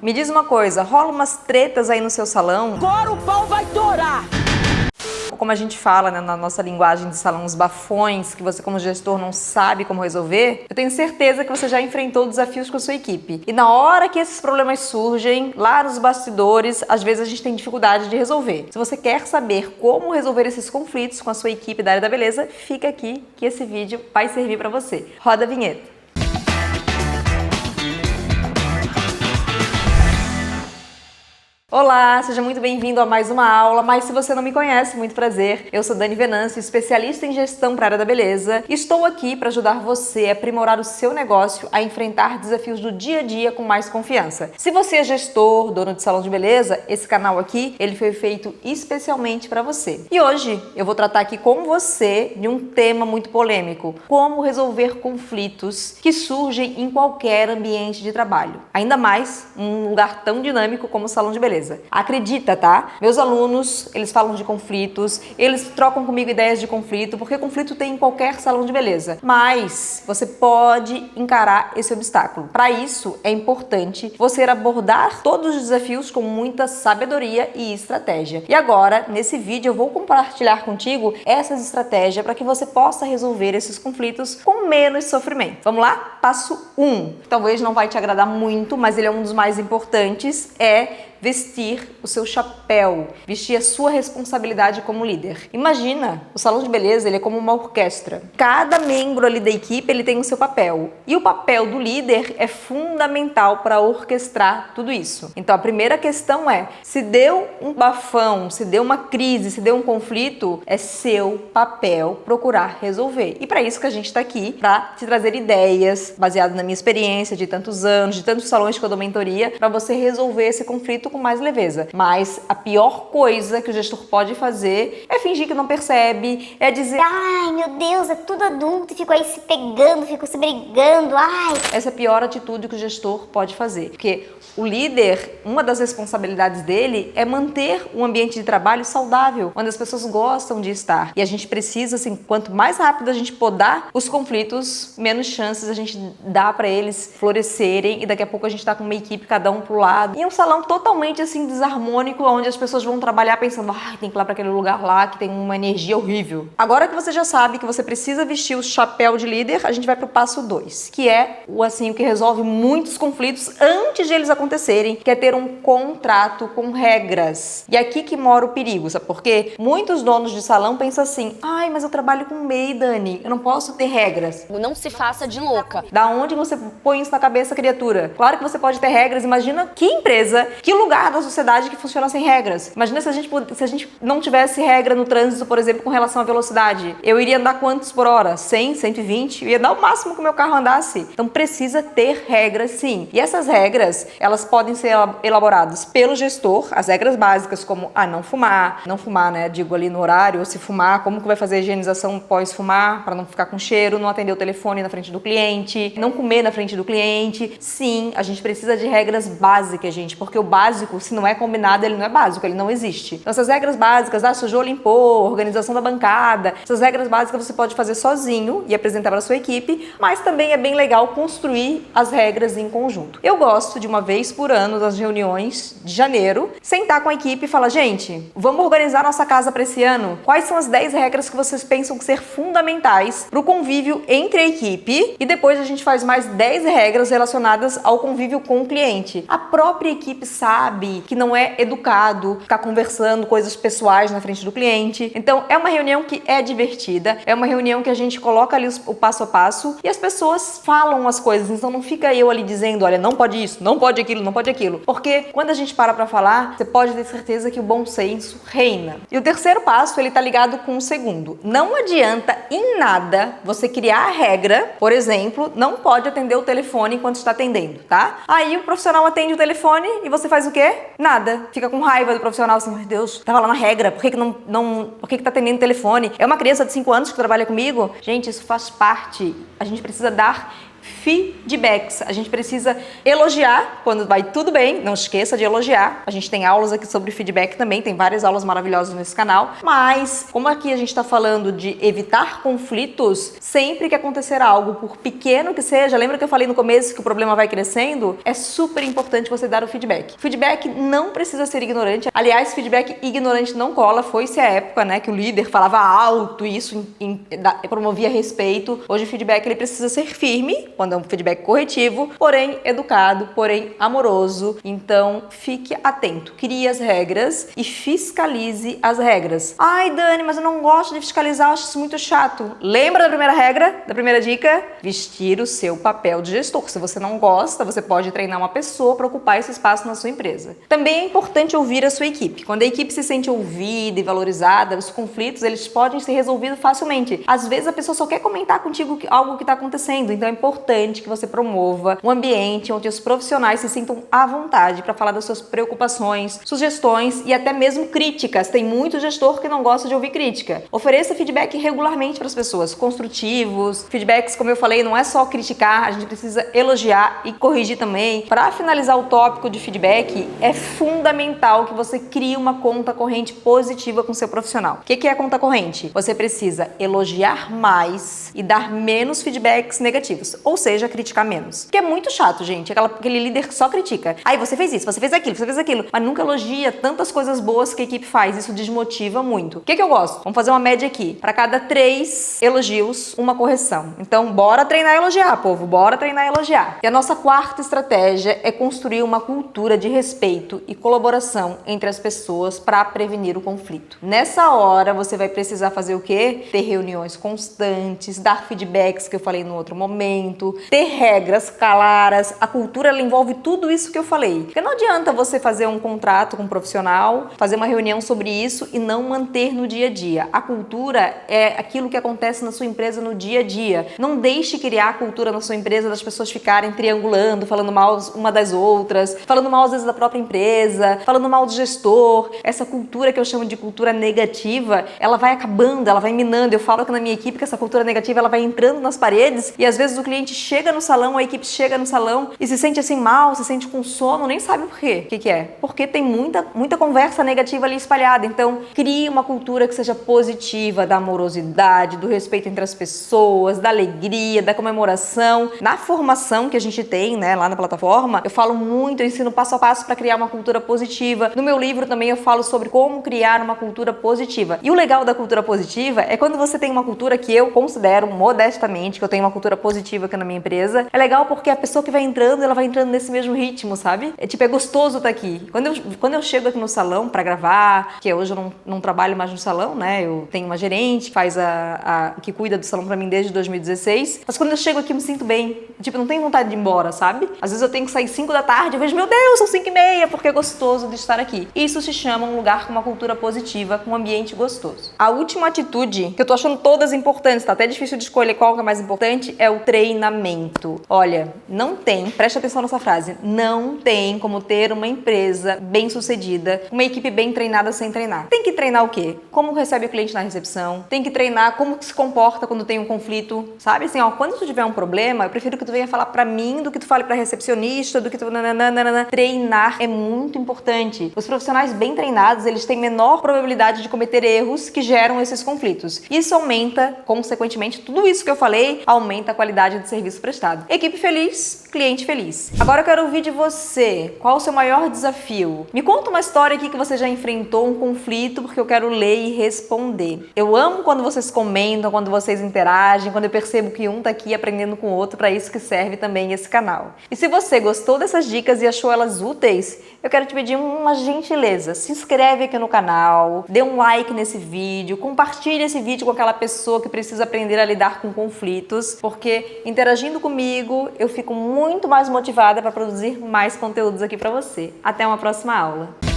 Me diz uma coisa, rola umas tretas aí no seu salão? Agora o pau vai torar! Como a gente fala, né, na nossa linguagem de salão, os bafões que você como gestor não sabe como resolver, eu tenho certeza que você já enfrentou desafios com a sua equipe. E na hora que esses problemas surgem, lá nos bastidores, às vezes a gente tem dificuldade de resolver. Se você quer saber como resolver esses conflitos com a sua equipe da área da beleza, fica aqui que esse vídeo vai servir para você. Roda a vinheta. Olá, seja muito bem-vindo a mais uma aula, mas se você não me conhece, muito prazer. Eu sou Dani Venâncio, especialista em gestão para a área da beleza. Estou aqui para ajudar você a aprimorar o seu negócio, a enfrentar desafios do dia a dia com mais confiança. Se você é gestor, dono de salão de beleza, esse canal aqui, ele foi feito especialmente para você. E hoje eu vou tratar aqui com você de um tema muito polêmico: como resolver conflitos que surgem em qualquer ambiente de trabalho. Ainda mais um lugar tão dinâmico como o salão de beleza. Acredita, tá? Meus alunos, eles falam de conflitos, eles trocam comigo ideias de conflito, porque conflito tem em qualquer salão de beleza. Mas você pode encarar esse obstáculo. Para isso, é importante você abordar todos os desafios com muita sabedoria e estratégia. E agora, nesse vídeo, eu vou compartilhar contigo essas estratégias para que você possa resolver esses conflitos com menos sofrimento. Vamos lá? Passo 1. Talvez não vai te agradar muito, mas ele é um dos mais importantes, é vestir o seu chapéu, vestir a sua responsabilidade como líder. Imagina, o salão de beleza ele é como uma orquestra. Cada membro ali da equipe ele tem o seu papel. E o papel do líder é fundamental para orquestrar tudo isso. Então a primeira questão é, se deu um bafão, se deu uma crise, se deu um conflito, é seu papel procurar resolver. E para isso que a gente está aqui, para te trazer ideias, baseado na minha experiência de tantos anos, de tantos salões que eu dou mentoria, para você resolver esse conflito com mais leveza. Mas a pior coisa que o gestor pode fazer é fingir que não percebe, é dizer: ai, meu Deus, é tudo adulto, ficou aí se pegando, ficou se brigando, ai. Essa é a pior atitude que o gestor pode fazer, porque o líder, uma das responsabilidades dele é manter um ambiente de trabalho saudável, onde as pessoas gostam de estar. E a gente precisa, assim, quanto mais rápido a gente podar os conflitos, menos chances a gente dá para eles florescerem, e daqui a pouco a gente tá com uma equipe, cada um pro lado, e um salão totalmente assim desarmônico, onde as pessoas vão trabalhar pensando: ai, tem que ir lá para aquele lugar lá que tem uma energia horrível. Agora que você já sabe que você precisa vestir o chapéu de líder, a gente vai pro passo 2, que é o que resolve muitos conflitos antes de eles acontecerem, que é ter um contrato com regras. E aqui que mora o perigo, sabe por quê? Muitos donos de salão pensam assim: ai, mas eu trabalho com MEI, Dani, eu não posso ter regras. Não se faça de louca. Da onde você põe isso na cabeça, criatura? Claro que você pode ter regras. Imagina que empresa, que lugar da sociedade que funciona sem regras. Imagina se a gente não tivesse regra no trânsito, por exemplo, com relação à velocidade. Eu iria andar quantos por hora? 100, 120? Eu ia dar o máximo que o meu carro andasse. Então precisa ter regras, sim. E essas regras, elas podem ser elaboradas pelo gestor, as regras básicas como não fumar, né? Digo ali no horário, ou se fumar, como que vai fazer a higienização pós-fumar, para não ficar com cheiro, não atender o telefone na frente do cliente, não comer na frente do cliente. Sim, a gente precisa de regras básicas, gente, porque o básico, se não é combinado, ele não é básico, ele não existe. Então essas regras básicas, sujou, limpou, organização da bancada, essas regras básicas você pode fazer sozinho e apresentar para a sua equipe, mas também é bem legal construir as regras em conjunto. Eu gosto de uma vez por ano, nas reuniões de janeiro, sentar com a equipe e falar: gente, vamos organizar nossa casa para esse ano? Quais são as 10 regras que vocês pensam que ser fundamentais para o convívio entre a equipe? E depois a gente faz mais 10 regras relacionadas ao convívio com o cliente. A própria equipe sabe que não é educado ficar conversando coisas pessoais na frente do cliente. Então é uma reunião que é divertida, é uma reunião que a gente coloca ali o passo a passo e as pessoas falam as coisas. Então não fica eu ali dizendo: olha, não pode isso, não pode aquilo, não pode aquilo. Porque quando a gente para falar, você pode ter certeza que o bom senso reina. E o terceiro passo, ele tá ligado com o segundo. Não adianta em nada você criar a regra, por exemplo, não pode atender o telefone enquanto está atendendo, tá? Aí o profissional atende o telefone e você faz o quê? Nada. Fica com raiva do profissional, assim: meu Deus, tava lá na regra, por que tá atendendo o telefone? É uma criança de 5 anos que trabalha comigo? Gente, isso faz parte. A gente precisa dar feedbacks. A gente precisa elogiar quando vai tudo bem, não esqueça de elogiar. A gente tem aulas aqui sobre feedback também, tem várias aulas maravilhosas nesse canal, mas como aqui a gente está falando de evitar conflitos, sempre que acontecer algo, por pequeno que seja, lembra que eu falei no começo que o problema vai crescendo? É super importante você dar o feedback. Feedback não precisa ser ignorante. Aliás, feedback ignorante não cola. Foi-se a época, né, que o líder falava alto e isso promovia respeito. Hoje o feedback ele precisa ser firme, quando é um feedback corretivo, porém educado, porém amoroso. Então, fique atento. Crie as regras e fiscalize as regras. Ai, Dani, mas eu não gosto de fiscalizar, eu acho isso muito chato. Lembra da primeira regra? Da primeira dica? Vestir o seu papel de gestor. Se você não gosta, você pode treinar uma pessoa para ocupar esse espaço na sua empresa. Também é importante ouvir a sua equipe. Quando a equipe se sente ouvida e valorizada, os conflitos eles podem ser resolvidos facilmente. Às vezes a pessoa só quer comentar contigo algo que está acontecendo, então é importante que você promova um ambiente onde os profissionais se sintam à vontade para falar das suas preocupações, sugestões e até mesmo críticas. Tem muito gestor que não gosta de ouvir crítica. Ofereça feedback regularmente para as pessoas, construtivos. Feedbacks, como eu falei, não é só criticar, a gente precisa elogiar e corrigir também. Para finalizar o tópico de feedback, é fundamental que você crie uma conta corrente positiva com seu profissional. O que é a conta corrente? Você precisa elogiar mais e dar menos feedbacks negativos, ou seja, criticar menos. Porque é muito chato, gente, aquele líder que só critica. Aí você fez isso, você fez aquilo, mas nunca elogia tantas coisas boas que a equipe faz. Isso desmotiva muito. O que eu gosto? Vamos fazer uma média aqui. Para cada 3 elogios, uma correção. Então, bora treinar e elogiar, povo. Bora treinar e elogiar. E a nossa quarta estratégia é construir uma cultura de respeito e colaboração entre as pessoas para prevenir o conflito. Nessa hora, você vai precisar fazer o quê? Ter reuniões constantes, dar feedbacks que eu falei no outro momento, ter regras claras. A cultura ela envolve tudo isso que eu falei. Porque não adianta você fazer um contrato com um profissional, fazer uma reunião sobre isso e não manter no dia a dia. A cultura é aquilo que acontece na sua empresa no dia a dia. Não deixe criar a cultura na sua empresa das pessoas ficarem triangulando, falando mal uma das outras, falando mal às vezes da própria empresa, falando mal do gestor. Essa cultura que eu chamo de cultura negativa, ela vai acabando, ela vai minando. Eu falo que na minha equipe que essa cultura negativa ela vai entrando nas paredes e às vezes o cliente chega no salão, a equipe chega no salão e se sente assim mal, se sente com sono, nem sabe por quê. O que é? Porque tem muita conversa negativa ali espalhada. Então, crie uma cultura que seja positiva, da amorosidade, do respeito entre as pessoas, da alegria, da comemoração. Na formação que a gente tem, né, lá na plataforma, eu falo muito, eu ensino passo a passo para criar uma cultura positiva. No meu livro também eu falo sobre como criar uma cultura positiva. E o legal da cultura positiva é quando você tem uma cultura que eu considero modestamente, que eu tenho uma cultura positiva aqui na minha empresa. É legal porque a pessoa que vai entrando, ela vai entrando nesse mesmo ritmo, sabe? É gostoso estar aqui. Quando eu chego aqui no salão para gravar, que hoje eu não trabalho mais no salão, né? Eu tenho uma gerente que faz que cuida do salão para mim desde 2016. Mas quando eu chego aqui eu me sinto bem. Tipo, não tenho vontade de ir embora, sabe? Às vezes eu tenho que sair 5 da tarde, eu vejo, meu Deus, são 5:30, porque é gostoso de estar aqui. Isso se chama um lugar com uma cultura positiva, com um ambiente gostoso. A última atitude, que eu tô achando todas importantes, tá até difícil de escolher qual que é mais importante, é o treinamento. Olha, preste atenção nessa frase, não tem como ter uma empresa bem-sucedida, uma equipe bem treinada sem treinar. Tem que treinar o quê? Como recebe o cliente na recepção, tem que treinar como se comporta quando tem um conflito, sabe? Assim, ó, quando tu tiver um problema, eu prefiro que tu venha falar pra mim do que tu fale pra recepcionista, do que tu... Treinar é muito importante. Os profissionais bem treinados, eles têm menor probabilidade de cometer erros que geram esses conflitos. Isso aumenta, consequentemente, tudo isso que eu falei, aumenta a qualidade do serviço prestado. Equipe feliz, cliente feliz. Agora eu quero ouvir de você. Qual o seu maior desafio? Me conta uma história aqui que você já enfrentou um conflito, porque eu quero ler e responder. Eu amo quando vocês comentam, quando vocês interagem, quando eu percebo que um tá aqui aprendendo com o outro, para isso que serve também esse canal. E se você gostou dessas dicas e achou elas úteis, eu quero te pedir uma gentileza. Se inscreve aqui no canal, dê um like nesse vídeo, compartilhe esse vídeo com aquela pessoa que precisa aprender a lidar com conflitos, porque interagindo comigo, eu fico muito mais motivada para produzir mais conteúdos aqui para você. Até uma próxima aula.